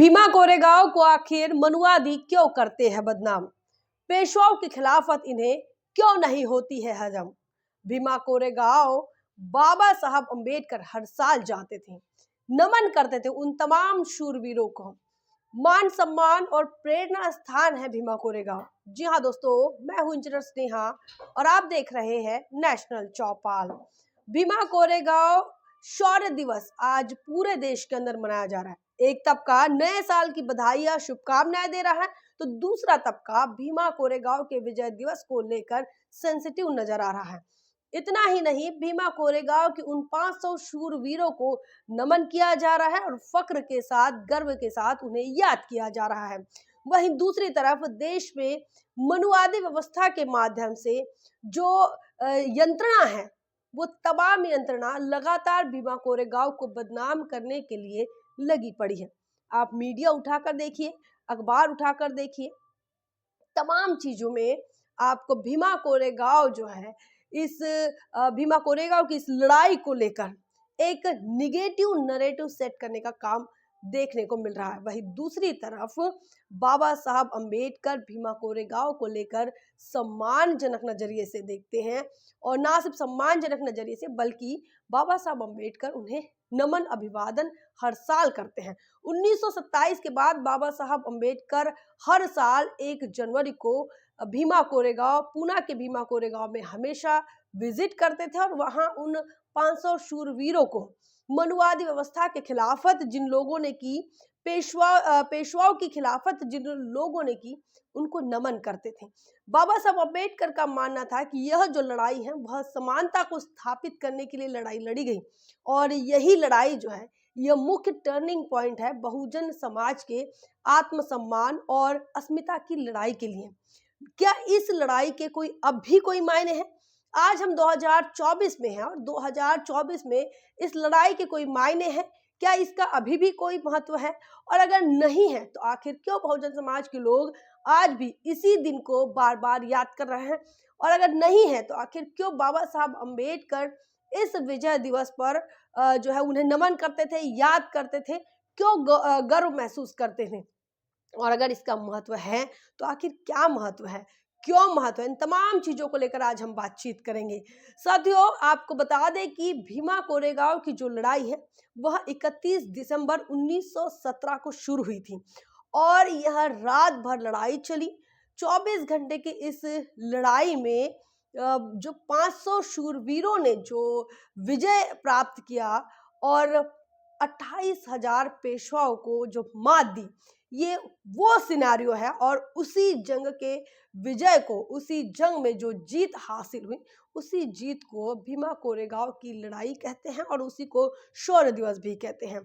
भीमा कोरेगांव को आखिर मनुवादी क्यों करते हैं बदनाम? पेशवाओं की खिलाफत इन्हें क्यों नहीं होती है हजम? भीमा कोरेगांव बाबा साहब अंबेडकर हर साल जाते थे, नमन करते थे उन तमाम शूरवीरों को। मान सम्मान और प्रेरणा स्थान है भीमा कोरेगांव। जी हाँ दोस्तों, मैं हूं इंजीनियर स्नेहा और आप देख रहे हैं नेशनल चौपाल। भीमा कोरेगांव शौर्य दिवस आज पूरे देश के अंदर मनाया जा रहा है। एक तबका नए साल की बधाई शुभकामनाएं दे रहा है, तो दूसरा तबका भीमा कोरेगांव के विजय दिवस को लेकर सेंसिटिव नजर आ रहा है। इतना ही नहीं, भीमा कोरेगांव के उन 500 शूरवीरों को नमन किया जा रहा है और फक्र के साथ, गर्व के साथ उन्हें याद किया जा रहा है। वहीं दूसरी तरफ देश में मनुवादी व्यवस्था के माध्यम से जो यंत्रणा है, वो तमाम यंत्रणा लगातार भीमा कोरेगांव को बदनाम करने के लिए लगी पड़ी है। आप मीडिया उठाकर देखिए, अखबार उठाकर देखिए, तमाम चीजों में आपको भीमा कोरेगांव जो है, इस भीमा कोरेगांव की इस लड़ाई को लेकर एक निगेटिव नैरेटिव सेट करने का काम देखने को मिल रहा है। वहीं दूसरी तरफ बाबा साहब अंबेडकर भीमा कोरेगांव को लेकर सम्मानजनक नजरिए से देखते हैं, और ना सिर्फ सम्मानजनक नजरिए से बल्कि बाबा साहब अंबेडकर उन्हें नमन अभिवादन हर साल करते हैं। 1927 के बाद बाबा साहब अंबेडकर हर साल 1 जनवरी को भीमा कोरेगांव, पूना के भीमा कोरेगांव में हमेशा विजिट करते थे और वहां उन 500 शूरवीरों को, मनुवादी व्यवस्था के खिलाफत जिन लोगों ने की, पेशवाओं की खिलाफत जिन लोगों ने की, उनको नमन करते थे। बाबा साहब अम्बेडकर का मानना था कि यह जो लड़ाई है वह समानता को स्थापित करने के लिए लड़ाई लड़ी गई, और यही लड़ाई जो है, यह मुख्य टर्निंग पॉइंट है बहुजन समाज के आत्मसम्मान और अस्मिता की लड़ाई के लिए। क्या इस लड़ाई के अब भी कोई मायने हैं? आज हम 2024 में हैं और 2024 में इस लड़ाई के कोई मायने हैं? क्या इसका अभी भी कोई महत्व है? और अगर नहीं है तो आखिर क्यों बहुजन समाज के लोग आज भी इसी दिन को बार बार याद कर रहे हैं? और अगर नहीं है तो आखिर क्यों बाबा साहब अंबेडकर इस विजय दिवस पर जो है उन्हें नमन करते थे, याद करते थे, क्यों गर्व महसूस करते थे? और अगर इसका महत्व है तो आखिर क्या महत्व है, क्यों महत्व है? इन तमाम चीजों को लेकर आज हम बातचीत करेंगे। साथियों, आपको बता दें कि भीमा कोरेगांव की जो लड़ाई है वह 31 दिसंबर 1917 को शुरू हुई थी और यह रात भर लड़ाई चली। 24 घंटे की इस लड़ाई में जो 500 शूरवीरों ने जो विजय प्राप्त किया और 28,000 पेशवाओं को जो मात दी, ये वो सिनेरियो है। और उसी जंग के विजय को, उसी जंग में जो जीत हासिल हुई, उसी जीत को भीमा कोरेगांव की लड़ाई कहते हैं और उसी को शौर्य दिवस भी कहते हैं।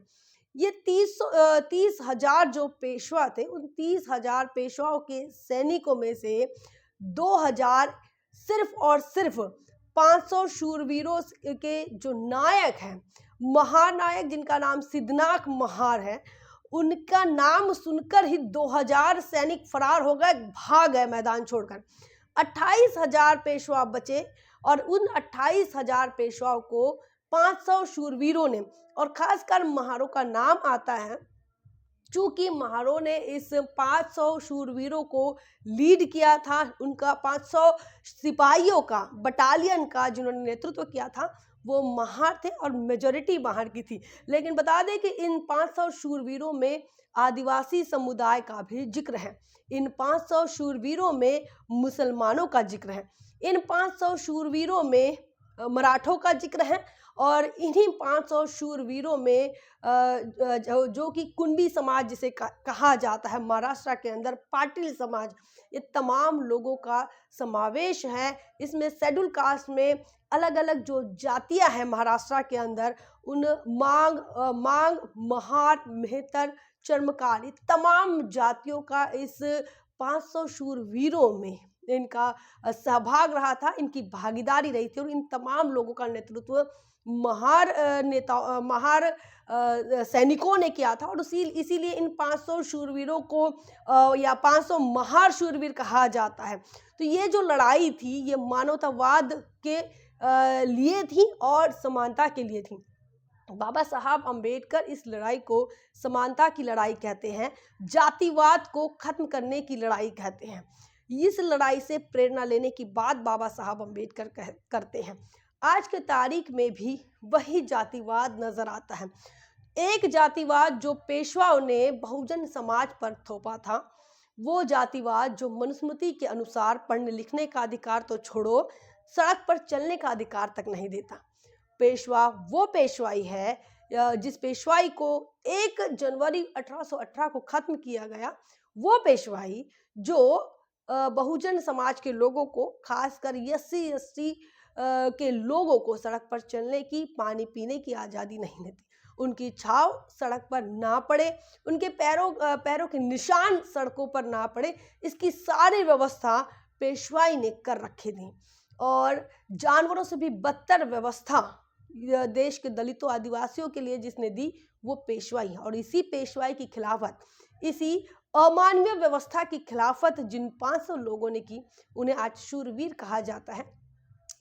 ये 30,000 जो पेशवा थे, उन 30,000 पेशवाओं के सैनिकों में से 2,000 सिर्फ और सिर्फ 500 शूरवीरों के जो नायक हैं, महानायक जिनका नाम सिद्धनाथ महार है, उनका नाम सुनकर ही 2,000 सैनिक फरार हो गए, भाग गए मैदान छोड़कर। 28,000 पेशवा बचे और उन 28,000 पेशवाओं को 500 शूरवीरों ने, और खासकर महारों का नाम आता है चूंकि महारों ने इस 500 शूरवीरों को लीड किया था, उनका 500 सिपाहियों का, बटालियन का जिन्होंने नेतृत्व किया था, वो महार थे और मेजॉरिटी महार की थी। लेकिन बता दें कि इन 500 शूरवीरों में आदिवासी समुदाय का भी जिक्र है, इन 500 शूरवीरों में मुसलमानों का जिक्र है, इन 500 शूरवीरों में मराठों का जिक्र है, और इन्हीं 500 शूरवीरों में जो कि कुंबी समाज जिसे कहा जाता है महाराष्ट्र के अंदर, पाटिल समाज, ये तमाम लोगों का समावेश है। इसमें शेड्यूल कास्ट में अलग अलग जो जातियां हैं महाराष्ट्र के अंदर, उन मांग, महार, मेहतर, चर्मकारी, तमाम जातियों का इस 500 शूरवीरों में इनका सहभाग रहा था, इनकी भागीदारी रही थी, और इन तमाम लोगों का नेतृत्व महार सैनिकों ने किया था। और इसीलिए इन 500 शूरवीरों को या 500 महार शूरवीर कहा जाता है। तो ये जो लड़ाई थी, ये मानवतावाद के लिए थी और समानता के लिए थी। बाबा साहब अंबेडकर इस लड़ाई को समानता की लड़ाई कहते हैं, जातिवाद को खत्म करने की लड़ाई कहते हैं। इस लड़ाई से प्रेरणा लेने की बात बाबा साहब अंबेडकर करते हैं। आज के तारीख में भी वही जातिवाद नजर आता है। एक जातिवाद जो पेशवाओं ने बहुजन समाज पर थोपा था, वो जातिवाद जो मनुस्मृति के अनुसार पढ़ने लिखने का अधिकार तो छोड़ो, सड़क पर चलने का अधिकार तक नहीं देता। पेशवा वो पेशवाई है जिस पेशवाई को 1 जनवरी 1818 को खत्म किया गया। वो पेशवाई जो बहुजन समाज के लोगों को, खासकर एससी एसटी के लोगों को सड़क पर चलने की, पानी पीने की आज़ादी नहीं देती। उनकी छाव सड़क पर ना पड़े, उनके पैरों के निशान सड़कों पर ना पड़े, इसकी सारी व्यवस्था पेशवाई ने कर रखी थी। और जानवरों से भी बदतर व्यवस्था देश के दलितों आदिवासियों के लिए जिसने दी, वो पेशवाई है। और इसी पेशवाई की खिलाफत, इसी अमानवीय व्यवस्था की खिलाफत जिन 500 लोगों ने की, उन्हें आज शूरवीर कहा जाता है।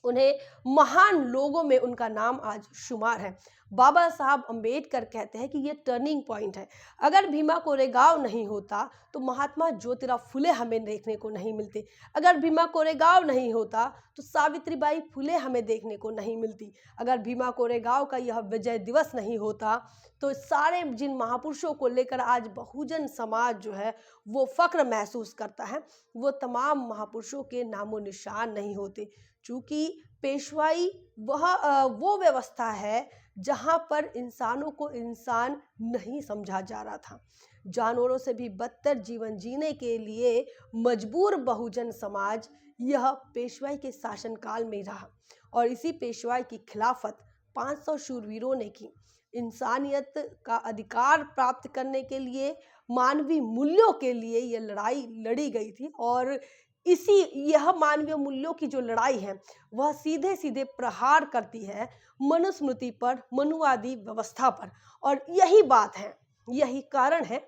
उन्हें महान लोगों में उनका नाम आज शुमार है। बाबा साहब अंबेडकर कहते हैं कि ये टर्निंग पॉइंट है। अगर भीमा कोरेगांव नहीं होता तो महात्मा ज्योतिराव फुले हमें देखने को नहीं मिलते। अगर भीमा कोरेगांव नहीं होता तो सावित्रीबाई फुले हमें देखने को नहीं मिलती। अगर भीमा कोरेगांव का यह विजय दिवस नहीं होता तो सारे जिन महापुरुषों को लेकर आज बहुजन समाज जो है वो फक्र महसूस करता है, वो तमाम महापुरुषों के नामो निशान नहीं होते। चूँकि पेशवाई वो व्यवस्था है जहाँ पर इंसानों को इंसान नहीं समझा जा रहा था। जानवरों से भी बदतर जीवन जीने के लिए मजबूर बहुजन समाज यह पेशवाई के शासनकाल में रहा। और इसी पेशवाई की खिलाफत 500 शूरवीरों ने की। इंसानियत का अधिकार प्राप्त करने के लिए, मानवीय मूल्यों के लिए यह लड़ाई लड़ी गई थी। और यह मानवीय मूल्यों की जो लड़ाई है वह सीधे सीधे प्रहार करती है मनुस्मृति पर, मनुवादी व्यवस्था पर। और यही बात है, यही कारण है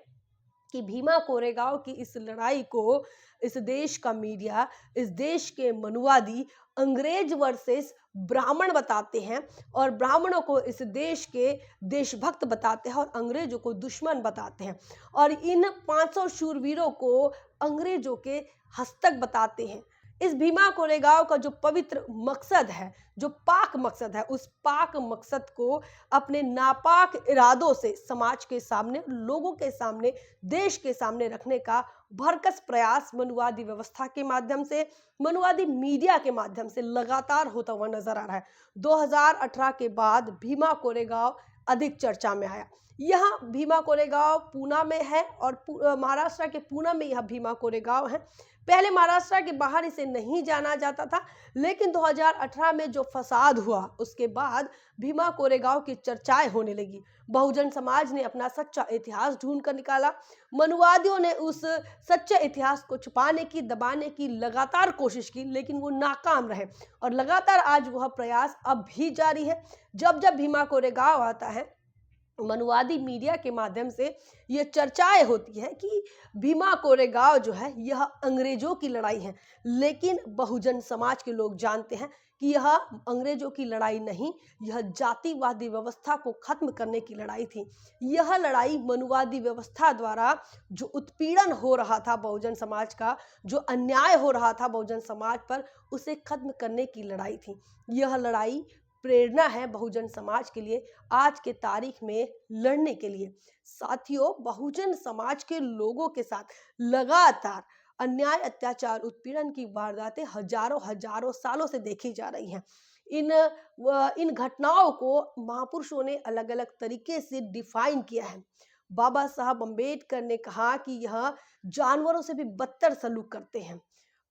कि भीमा कोरेगांव की इस लड़ाई को इस देश का मीडिया, इस देश के मनुवादी अंग्रेज वर्सेस ब्राह्मण बताते हैं, और ब्राह्मणों को इस देश के देशभक्त बताते हैं और अंग्रेजों को दुश्मन बताते हैं। और इन 500 शूरवीरों को अंग्रेजों के हस्तक बताते हैं। इस भीमा कोरेगांव का जो पवित्र मकसद है, जो पाक मकसद है, उस पाक मकसद को अपने नापाक इरादों से समाज के सामने, लोगों के सामने, देश के सामने रखने का भरकस प्रयास मनुवादी व्यवस्था के माध्यम से, मनुवादी मीडिया के माध्यम से लगातार होता हुआ नजर आ रहा है। 2018 के बाद भीमा कोरेगांव अधिक चर्चा में आया। यहाँ भीमा कोरेगांव पूना में है और महाराष्ट्र के पूना में यह भीमा कोरेगांव है। पहले महाराष्ट्र के बाहर इसे नहीं जाना जाता था, लेकिन 2018 में जो फसाद हुआ उसके बाद भीमा कोरेगांव की चर्चाएं होने लगी। बहुजन समाज ने अपना सच्चा इतिहास ढूंढ कर निकाला। मनुवादियों ने उस सच्चे इतिहास को छुपाने की, दबाने की लगातार कोशिश की, लेकिन वो नाकाम रहे। और लगातार आज वह प्रयास अब भी जारी है। जब जब भीमा कोरेगांव आता है, मनुवादी मीडिया के माध्यम से ये चर्चाएं होती हैं कि भीमा कोरेगांव जो है यह अंग्रेजों की लड़ाई है। लेकिन बहुजन समाज के लोग जानते हैं कि यह अंग्रेजों की लड़ाई नहीं, यह जातिवादी व्यवस्था को खत्म करने की लड़ाई थी। यह लड़ाई मनुवादी व्यवस्था द्वारा जो उत्पीड़न हो रहा था बहुजन समाज का, जो अन्याय हो रहा था बहुजन समाज पर, उसे खत्म करने की लड़ाई थी। यह लड़ाई प्रेरणा है बहुजन समाज के लिए आज के तारीख में लड़ने के लिए। साथियों, बहुजन समाज के लोगों के साथ लगातार अन्याय, अत्याचार, उत्पीड़न की वारदातें हजारों सालों से देखी जा रही हैं। इन घटनाओं को महापुरुषों ने अलग अलग तरीके से डिफाइन किया है। बाबा साहब अंबेडकर ने कहा कि यह जानवरों से भी बदतर सलूक करते हैं।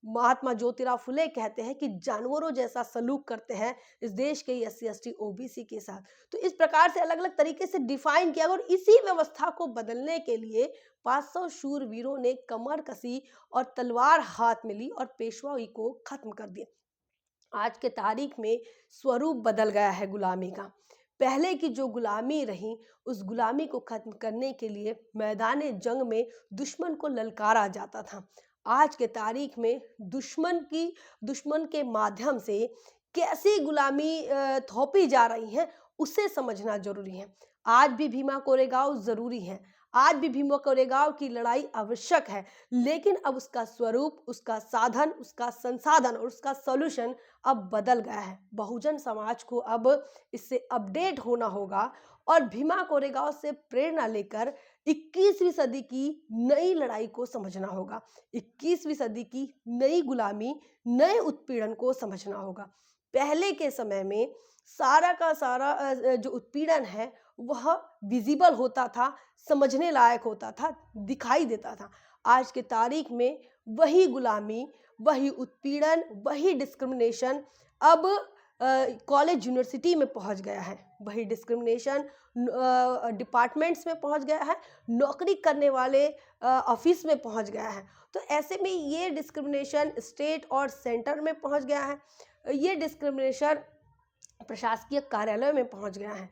महात्मा ज्योतिराव फुले कहते हैं कि जानवरों जैसा सलूक करते हैं इस देश के एससी एसटी ओबीसी के साथ। तो इस प्रकार से अलग अलग तरीके से डिफाइन किया और इसी व्यवस्था को बदलने के लिए 500 शूरवीरों ने कमर कसी और तलवार हाथ में ली और पेशवाई को खत्म कर दिया। आज के तारीख में स्वरूप बदल गया है गुलामी का। पहले की जो गुलामी रही, उस गुलामी को खत्म करने के लिए मैदान जंग में दुश्मन को ललकारा जाता था। आज के तारीख में दुश्मन के माध्यम से कैसी गुलामी थोपी जा रही है, उसे समझना जरूरी है। आज भी भीमा कोरेगांव जरूरी है, आज भी भीमा कोरेगांव की लड़ाई आवश्यक है, लेकिन अब उसका स्वरूप, उसका साधन, उसका संसाधन और उसका सॉल्यूशन अब बदल गया है। बहुजन समाज को अब इससे अपडेट होना होगा और भीमा कोरेगांव से प्रेरणा लेकर 21वीं सदी की नई लड़ाई को समझना होगा। 21वीं सदी की नई गुलामी, नए उत्पीड़न को समझना होगा। पहले के समय में सारा का सारा जो उत्पीड़न है वह विजिबल होता था, समझने लायक होता था, दिखाई देता था। आज के तारीख में वही गुलामी, वही उत्पीड़न, वही डिस्क्रिमिनेशन अब कॉलेज यूनिवर्सिटी में पहुंच गया है। वही डिस्क्रिमिनेशन डिपार्टमेंट्स में पहुंच गया है, नौकरी करने वाले ऑफिस में पहुंच गया है। तो ऐसे में ये डिस्क्रिमिनेशन स्टेट और सेंटर में पहुंच गया है, ये डिस्क्रिमिनेशन प्रशासकीय कार्यालय में पहुंच गया है।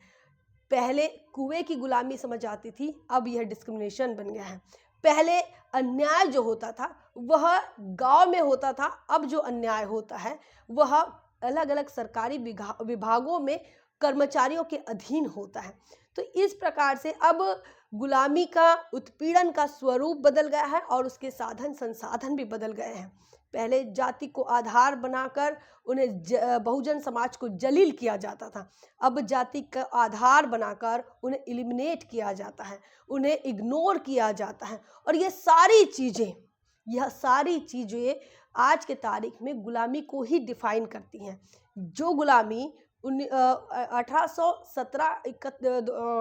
पहले कुएं की गुलामी समझ आती थी, अब यह डिस्क्रिमिनेशन बन गया है। पहले अन्याय जो होता था वह गांव में होता था, अब जो अन्याय होता है वह अलग अलग सरकारी विभागों में कर्मचारियों के अधीन होता है। तो इस प्रकार से अब गुलामी का, उत्पीड़न का स्वरूप बदल गया है और उसके साधन संसाधन भी बदल गए हैं। पहले जाति को आधार बनाकर उन्हें बहुजन समाज को जलील किया जाता था, अब जाति का आधार बनाकर उन्हें एलिमिनेट किया जाता है, उन्हें इग्नोर किया जाता है। और यह सारी चीज़ें आज के तारीख में गुलामी को ही डिफाइन करती हैं। जो गुलामी 1817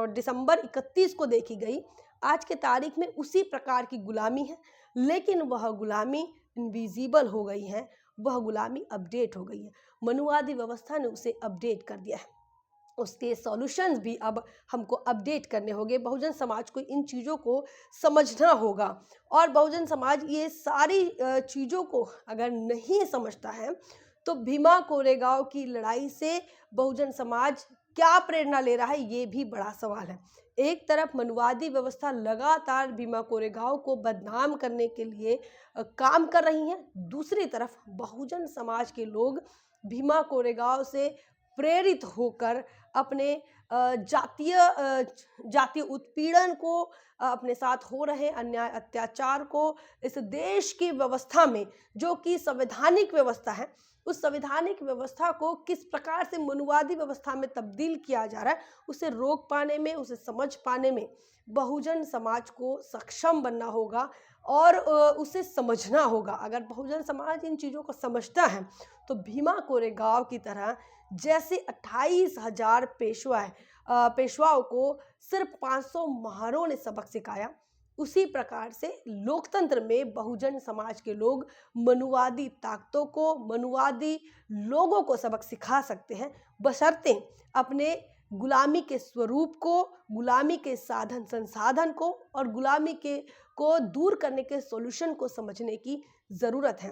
दिसंबर 31 को देखी गई, आज के तारीख में उसी प्रकार की गुलामी है, लेकिन वह गुलामी इनविजिबल हो गई है, वह गुलामी अपडेट हो गई है। मनुवादी व्यवस्था ने उसे अपडेट कर दिया है, उसके सॉल्यूशंस भी अब हमको अपडेट करने होंगे। बहुजन समाज को इन चीज़ों को समझना होगा और बहुजन समाज ये सारी चीज़ों को अगर नहीं समझता है तो भीमा कोरेगांव की लड़ाई से बहुजन समाज क्या प्रेरणा ले रहा है, ये भी बड़ा सवाल है। एक तरफ मनुवादी व्यवस्था लगातार भीमा कोरेगांव को बदनाम करने के लिए काम कर रही है, दूसरी तरफ बहुजन समाज के लोग भीमा कोरेगांव से प्रेरित होकर अपने जातीय उत्पीड़न को, अपने साथ हो रहे अन्याय अत्याचार को इस देश की व्यवस्था में, जो कि संवैधानिक व्यवस्था है, उस संवैधानिक व्यवस्था को किस प्रकार से मनुवादी व्यवस्था में तब्दील किया जा रहा है, उसे रोक पाने में, उसे समझ पाने में बहुजन समाज को सक्षम बनना होगा और उसे समझना होगा। अगर बहुजन समाज इन चीज़ों को समझता है तो भीमा कोरेगांव की तरह जैसे 28,000 पेशवाओं को सिर्फ 500 महारों ने सबक सिखाया, उसी प्रकार से लोकतंत्र में बहुजन समाज के लोग मनुवादी ताकतों को, मनुवादी लोगों को सबक सिखा सकते हैं, बशर्ते अपने गुलामी के स्वरूप को, गुलामी के साधन संसाधन को और गुलामी को दूर करने के सॉल्यूशन को समझने की ज़रूरत है।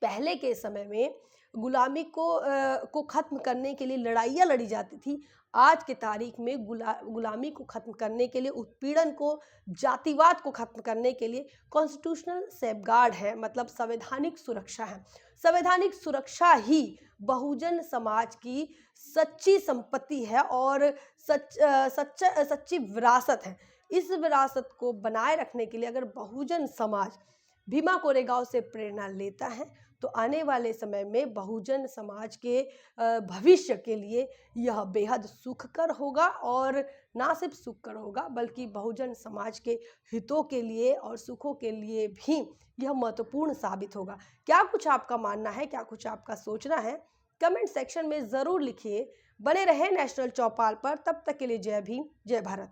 पहले के समय में गुलामी को ख़त्म करने के लिए लड़ाइयाँ लड़ी जाती थी, आज के तारीख में गुलामी को ख़त्म करने के लिए, उत्पीड़न को, जातिवाद को ख़त्म करने के लिए कॉन्स्टिट्यूशनल सेफगार्ड है, मतलब संवैधानिक सुरक्षा है। संवैधानिक सुरक्षा ही बहुजन समाज की सच्ची संपत्ति है और सच्ची विरासत है। इस विरासत को बनाए रखने के लिए अगर बहुजन समाज भीमा कोरेगांव से प्रेरणा लेता है तो आने वाले समय में बहुजन समाज के भविष्य के लिए यह बेहद सुखकर होगा और ना सिर्फ सुखकर होगा बल्कि बहुजन समाज के हितों के लिए और सुखों के लिए भी यह महत्वपूर्ण साबित होगा। क्या कुछ आपका मानना है, क्या कुछ आपका सोचना है, कमेंट सेक्शन में ज़रूर लिखिए। बने रहे नेशनल चौपाल पर, तब तक के लिए जय भीम, जय भारत।